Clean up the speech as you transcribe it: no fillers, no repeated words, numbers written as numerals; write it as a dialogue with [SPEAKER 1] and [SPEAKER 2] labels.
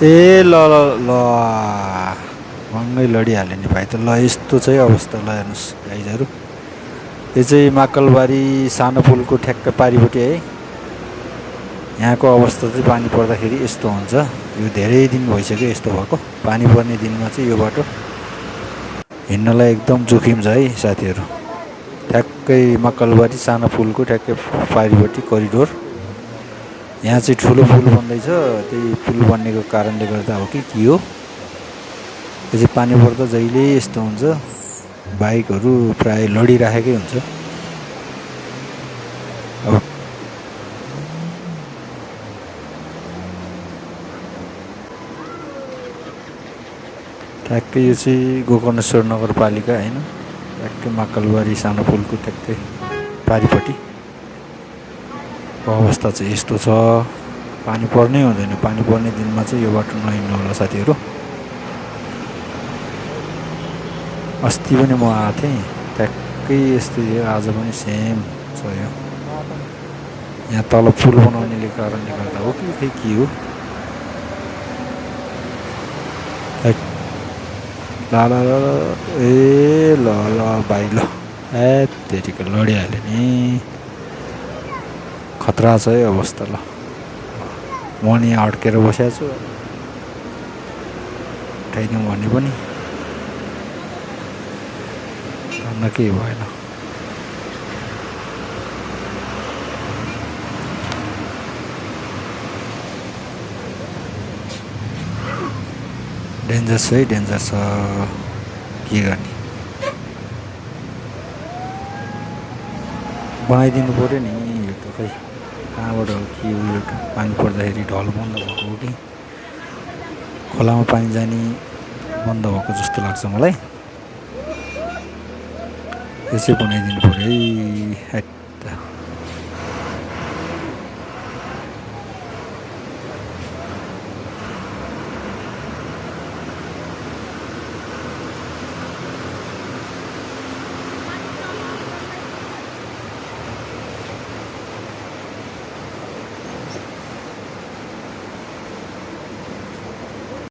[SPEAKER 1] ए ल ल ल महँगै लडिहाल्यो नि भाइ त। ल यस्तो चाहिँ अवस्था। ल हेर्नुहोस् गाइजहरू, यो चाहिँ माकलबारी सानो पुलको ठ्याक्क पारिपट्टि है। यहाँको अवस्था चाहिँ पानी पर्दाखेरि यस्तो हुन्छ। यो धेरै दिन भइसक्यो यस्तो भएको। पानी पर्ने दिनमा चाहिँ यो बाटो हिँड्नलाई एकदम जोखिम छ है साथीहरू। ठ्याक्कै मकलबारी सानो पुलको ठ्याक्कै पारिपट्टि करिडोर। यहाँ चाहिँ ठुलो पुल बन्दैछ। त्यही पुल बन्नेको कारणले गर्दा हो कि के हो, यो चाहिँ पानी पर्दा जहिले यस्तो हुन्छ। बाइकहरू प्राय लडिराखेकै हुन्छ। अब ठ्याक्कै यो चाहिँ गोकर्णेश्वर नगरपालिका होइन, ठ्याक्कै माकलबारी सानो पुलको ठ्याक्कै पारिपट्टि अवस्था चाहिँ यस्तो छ। पानी पर्नै हुँदैन। पानी पर्ने दिनमा चाहिँ यो बाटो नहिँड्नु होला साथीहरू। अस्ति पनि म आएको थिएँ, ठ्याक्कै यस्तै हो। आज पनि सेम छ यो। यहाँ तल पुल बनाउनेले कारणले गर्दा हो कि खै के हो। ल ल ल ल, ए ल ल भाइ ल, त्यतिको लडिहाल्यो नि। खतरा छ है अवस्था। ल म नि यहाँ अड्केर बसेको छु, उठाइदिउँ भने पनि गर्न केही भएन। डेन्जर छ है, डेन्जर छ। के गर्ने, बनाइदिनु पऱ्यो नि यो त। खै कहाँबाट हो कि उयो पानी पर्दाखेरि ढल बन्द भएको हो कि खोलामा पानी जाने बन्द भएको जस्तो लाग्छ मलाई। यो चाहिँ बनाइदिनु पऱ्यो है।